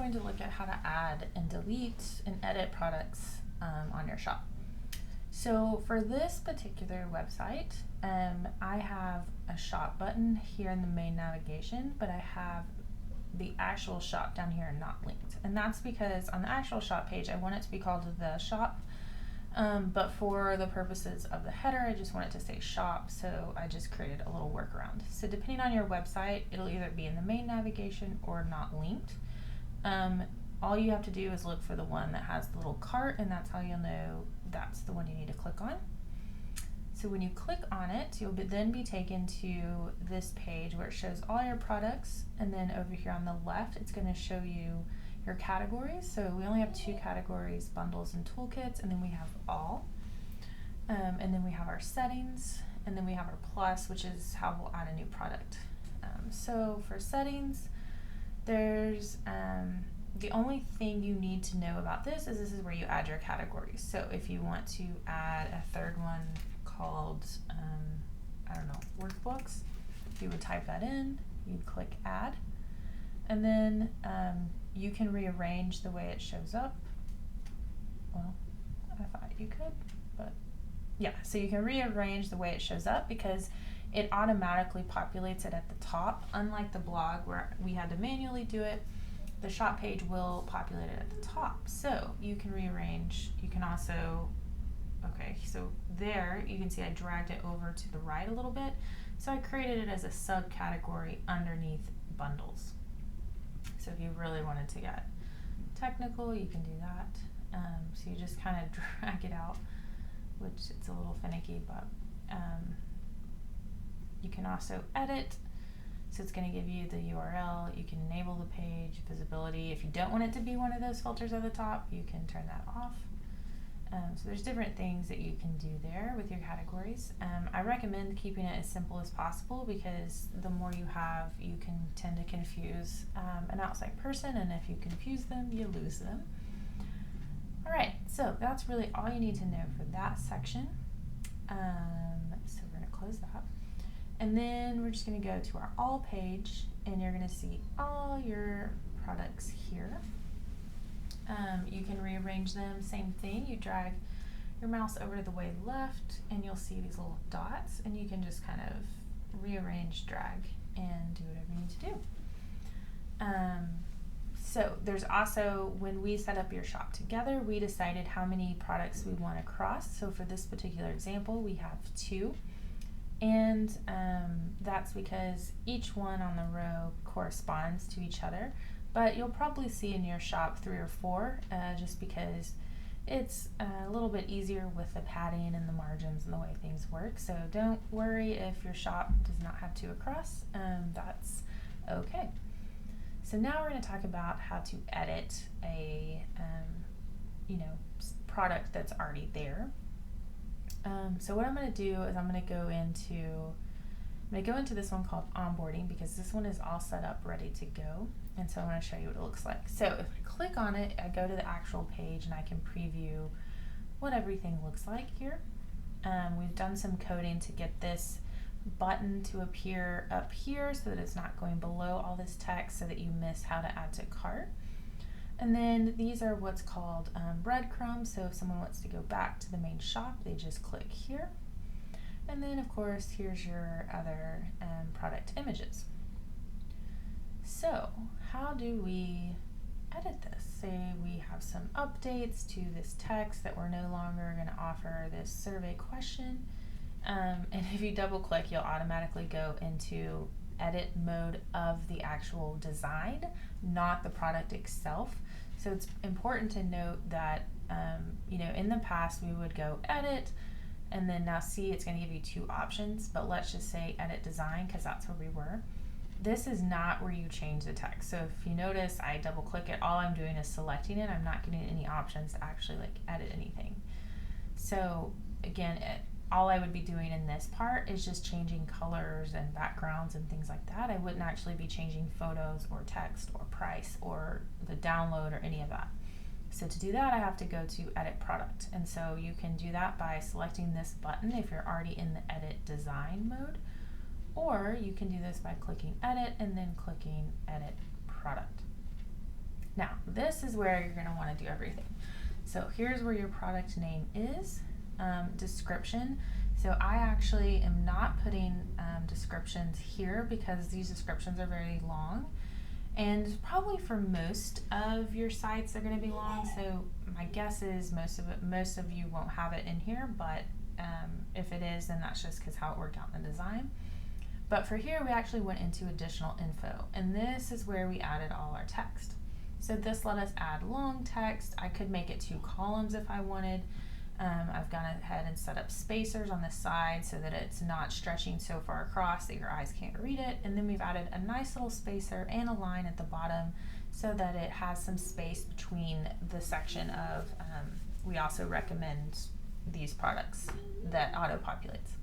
going to look at how to add and delete and edit products on your shop. So for this particular website, I have a shop button here in the main navigation, but I have the actual shop down here not linked. And that's because on the actual shop page, I want it to be called the shop, but for the purposes of the header, I just want it to say shop, so I just created a little workaround. So depending on your website, it'll either be in the main navigation or not linked. All you have to do is look for the one that has the little cart, and that's how you'll know that's the one you need to click on. So when you click on it, you'll then be taken to this page where it shows all your products, and then over here on the left, it's going to show you your categories. So we only have 2 categories, bundles and toolkits, and then we have all. And then we have our settings, and then we have our plus, which is how we'll add a new product. So for settings, there's the only thing you need to know about this is where you add your categories. So if you want to add a third one called, I don't know, workbooks, you would type that in, you'd click add, and then you can rearrange the way it shows up. Well, I thought you could, but yeah, so you can rearrange the way it shows up because it automatically populates it at the top. Unlike the blog where we had to manually do it, the shop page will populate it at the top. So you can rearrange. You can also, okay, so there you can see I dragged it over to the right a little bit. So I created it as a subcategory underneath bundles. So if you really wanted to get technical, you can do that. So you just kind of drag it out, which it's a little finicky, but you can also edit. So it's going to give you the URL. You can enable the page visibility. If you don't want it to be one of those filters at the top, you can turn that off. So there's different things that you can do there with your categories. I recommend keeping it as simple as possible because the more you have, you can tend to confuse an outside person, and if you confuse them, you lose them. All right, so that's really all you need to know for that section. So we're going to close that. And then we're just going to go to our all page, and you're going to see all your products here. You can rearrange them, same thing. You drag your mouse over to the way left, and you'll see these little dots, and you can just kind of rearrange, drag, and do whatever you need to do. So there's also, when we set up your shop together, we decided how many products we want to cross. So for this particular example, we have 2. And that's because each one on the row corresponds to each other, but you'll probably see in your shop 3 or 4 just because it's a little bit easier with the padding and the margins and the way things work. So don't worry if your shop does not have 2 across, that's okay. So now we're going to talk about how to edit a product that's already there. So what I'm going to do is I'm going to go into this one called onboarding because this one is all set up ready to go, and so I'm going to show you what it looks like. So if I click on it, I go to the actual page and I can preview what everything looks like here. We've done some coding to get this button to appear up here so that it's not going below all this text so that you miss how to add to cart. And then these are what's called breadcrumbs. So if someone wants to go back to the main shop, they just click here. And then of course, here's your other product images. So how do we edit this? Say we have some updates to this text that we're no longer going to offer this survey question. And if you double click, you'll automatically go into edit mode of the actual design, not the product itself. So it's important to note that in the past we would go edit, and then now see it's going to give you 2 options, but let's just say edit design because that's where we were. This is not where you change the text. So if you notice, I double click it, all I'm doing is selecting it. I'm not getting any options to actually edit anything. So again, all I would be doing in this part is just changing colors and backgrounds and things like that. I wouldn't actually be changing photos or text or price or the download or any of that. So to do that, I have to go to edit product. And so you can do that by selecting this button if you're already in the edit design mode, or you can do this by clicking edit and then clicking edit product. Now, this is where you're gonna wanna do everything. So here's where your product name is, description. So I actually am not putting descriptions here because these descriptions are very long, and probably for most of your sites they're going to be long. So my guess is most of you won't have it in here, but if it is, then that's just because how it worked out in the design. But for here, we actually went into additional info, and this is where we added all our text. So this let us add long text. I could make it 2 columns if I wanted. I've gone ahead and set up spacers on the side so that it's not stretching so far across that your eyes can't read it. And then we've added a nice little spacer and a line at the bottom so that it has some space between the section of, we also recommend these products that auto-populates.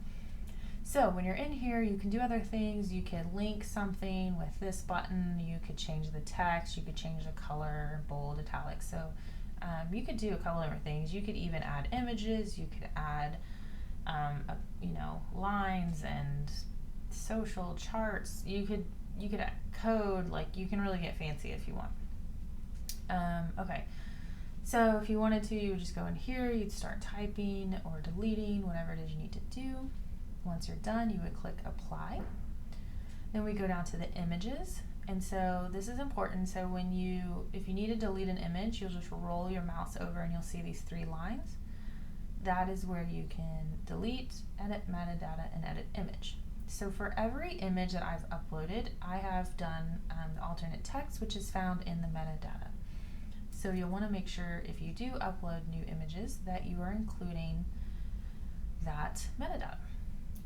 So when you're in here, you can do other things. You could link something with this button. You could change the text. You could change the color, bold, italic. So you could do a couple different things. You could even add images. You could add, lines and social charts. You could add code. Like, you can really get fancy if you want. Okay. So if you wanted to, you would just go in here. You'd start typing or deleting whatever it is you need to do. Once you're done, you would click apply. Then we go down to the images. And so this is important. So if you need to delete an image, you'll just roll your mouse over and you'll see these 3 lines. That is where you can delete, edit metadata, and edit image. So for every image that I've uploaded, I have done the alternate text, which is found in the metadata. So you'll want to make sure if you do upload new images that you are including that metadata.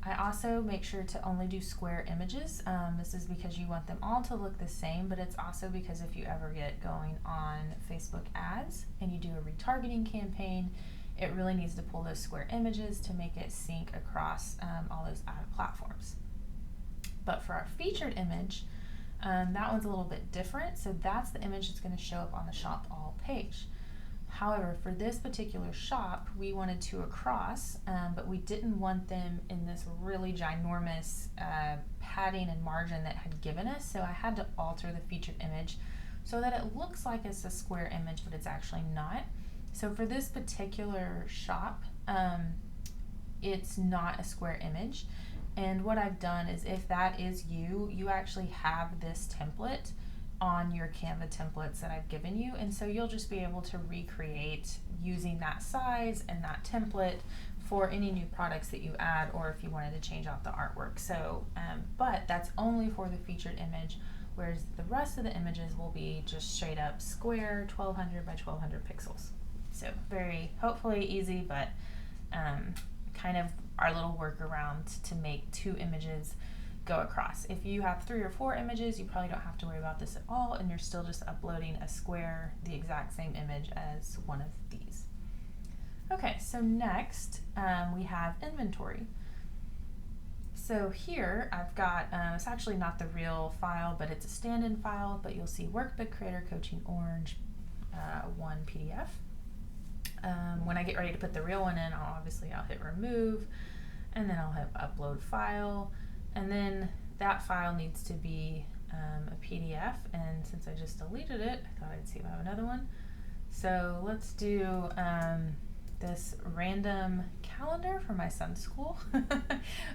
I also make sure to only do square images. This is because you want them all to look the same, but it's also because if you ever get going on Facebook ads and you do a retargeting campaign, it really needs to pull those square images to make it sync across all those ad platforms. But for our featured image, that one's a little bit different. So that's the image that's going to show up on the Shop All page. However, for this particular shop, we wanted 2 across, but we didn't want them in this really ginormous padding and margin that had given us, so I had to alter the featured image so that it looks like it's a square image, but it's actually not. So for this particular shop, it's not a square image, and what I've done is if that is you actually have this template on your Canva templates that I've given you, and so you'll just be able to recreate using that size and that template for any new products that you add, or if you wanted to change out the artwork. So but that's only for the featured image, whereas the rest of the images will be just straight up square 1200 by 1200 pixels. So very hopefully easy, but kind of our little workaround to make 2 images go across. If you have 3 or 4 images, you probably don't have to worry about this at all, and you're still just uploading a square, the exact same image as one of these. Okay, so next we have inventory. So here I've got, it's actually not the real file, but it's a stand-in file, but you'll see Workbook Creator Coaching Orange 1 PDF. When I get ready to put the real one in, I'll hit remove, and then I'll hit upload file. And then that file needs to be a PDF, and since I just deleted it, I thought I'd see if I have another one. So let's do this random calendar for my son's school.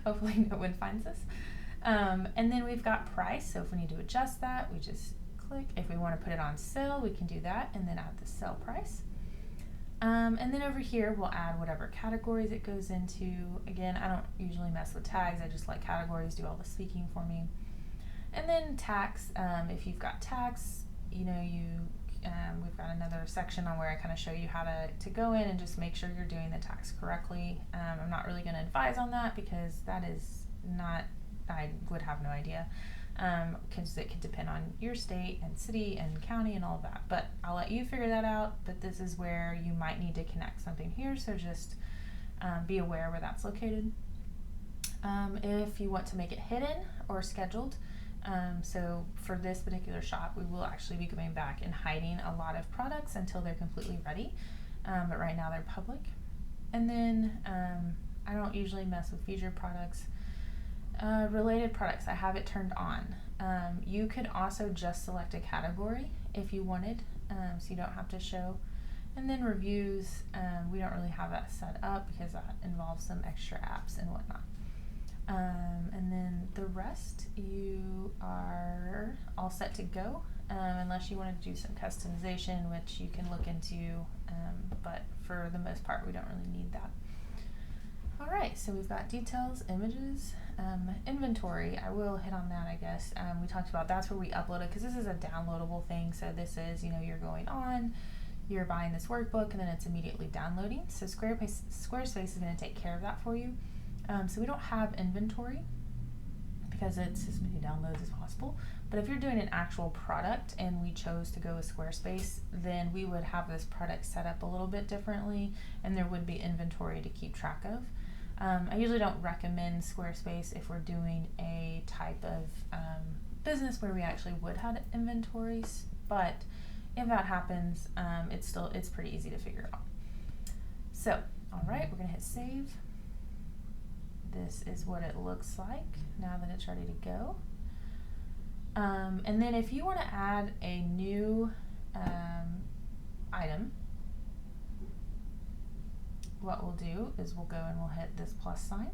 Hopefully no one finds this. And then we've got price, so if we need to adjust that, we just click. If we want to put it on sale, we can do that, and then add the sale price. And then over here, we'll add whatever categories it goes into. Again, I don't usually mess with tags. I just let categories do all the speaking for me. And then tax, if you've got tax, we've got another section on where I kind of show you how to go in and just make sure you're doing the tax correctly. I'm not really going to advise on that because that is not, I would have no idea. Because it could depend on your state and city and county and all of that, but I'll let you figure that out. But this is where you might need to connect something here, so just be aware where that's located. If you want to make it hidden or scheduled, so for this particular shop, we will actually be going back and hiding a lot of products until they're completely ready, but right now they're public. And then I don't usually mess with featured products. Related products, I have it turned on. You could also just select a category if you wanted, so you don't have to show. And then reviews, we don't really have that set up because that involves some extra apps and whatnot. And then the rest, you are all set to go, unless you want to do some customization, which you can look into, but for the most part, we don't really need that. All right, so we've got details, images, inventory. I will hit on that, I guess. We talked about that's where we upload it because this is a downloadable thing. So this is, you're going on, you're buying this workbook, and then it's immediately downloading. So Squarespace is going to take care of that for you. So we don't have inventory because it's as many downloads as possible. But if you're doing an actual product and we chose to go with Squarespace, then we would have this product set up a little bit differently, and there would be inventory to keep track of. I usually don't recommend Squarespace if we're doing a type of business where we actually would have inventories, but if that happens, it's pretty easy to figure out. So, all right, we're gonna hit save. This is what it looks like now that it's ready to go. And then if you want to add a new item, what we'll do is we'll go and we'll hit this plus sign.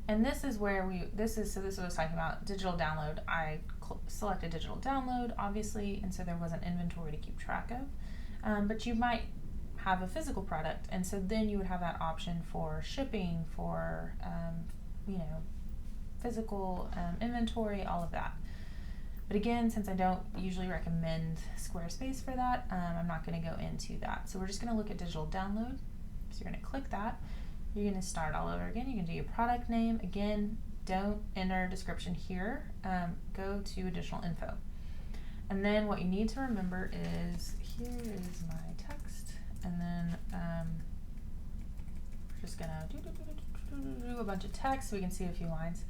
And this is where this is what I was talking about, digital download. I selected digital download, obviously, and so there was an inventory to keep track of. But you might have a physical product, and so then you would have that option for shipping, for physical inventory, all of that. But again, since I don't usually recommend Squarespace for that, I'm not going to go into that. So we're just going to look at digital download. So you're going to click that. You're going to start all over again. You can do your product name. Again, don't enter description here. Go to additional info. And then what you need to remember is, here is my text. And then we're just going to do a bunch of text so we can see a few lines.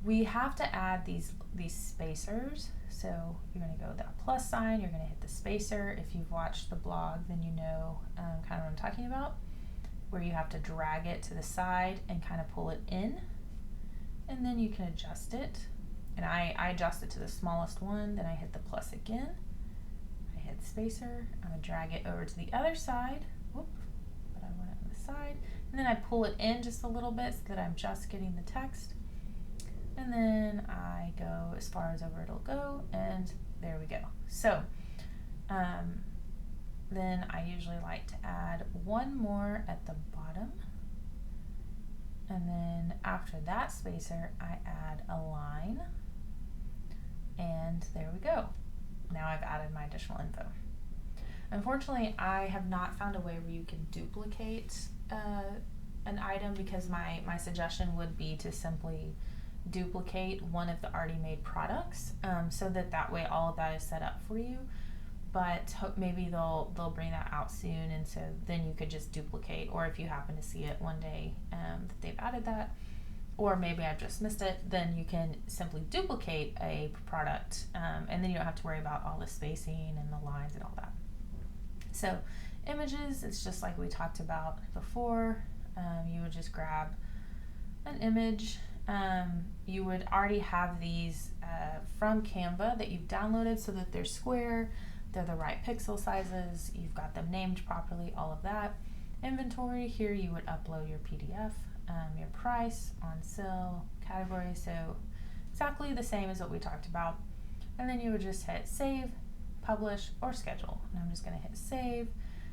We have to add these spacers. So you're going to go with that plus sign. You're going to hit the spacer. If you've watched the blog, then you know kind of what I'm talking about, where you have to drag it to the side and kind of pull it in. And then you can adjust it. And I adjust it to the smallest one. Then I hit the plus again. I hit spacer. I'm going to drag it over to the other side. Whoop, but I want it on the side. And then I pull it in just a little bit so that I'm just getting the text. And then I go as far as over it'll go, and there we go. So then I usually like to add one more at the bottom, and then after that spacer I add a line, and there we go. Now I've added my additional info. Unfortunately, I have not found a way where you can duplicate an item, because my suggestion would be to simply duplicate one of the already made products, so that way all of that is set up for you. But maybe they'll bring that out soon, and so then you could just duplicate, or if you happen to see it one day that they've added that, or maybe I've just missed it, then you can simply duplicate a product, and then you don't have to worry about all the spacing and the lines and all that. So images, it's just like we talked about before. You would just grab an image. You would already have these from Canva that you've downloaded so that they're square, they're the right pixel sizes, you've got them named properly, all of that. Inventory, here you would upload your PDF, your price, on sale, category, so exactly the same as what we talked about. And then you would just hit save, publish, or schedule. And I'm just going to hit save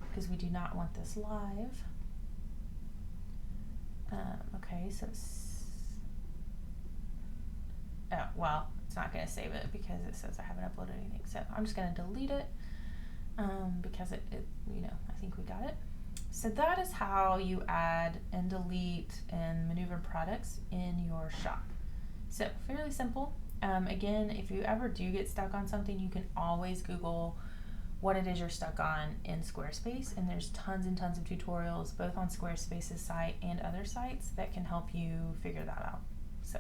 because we do not want this live. Okay, so well, it's not going to save it because it says I haven't uploaded anything. So I'm just going to delete it because it, I think we got it. So that is how you add and delete and maneuver products in your shop. So fairly simple. Again, if you ever do get stuck on something, you can always Google what it is you're stuck on in Squarespace, and there's tons and tons of tutorials both on Squarespace's site and other sites that can help you figure that out. So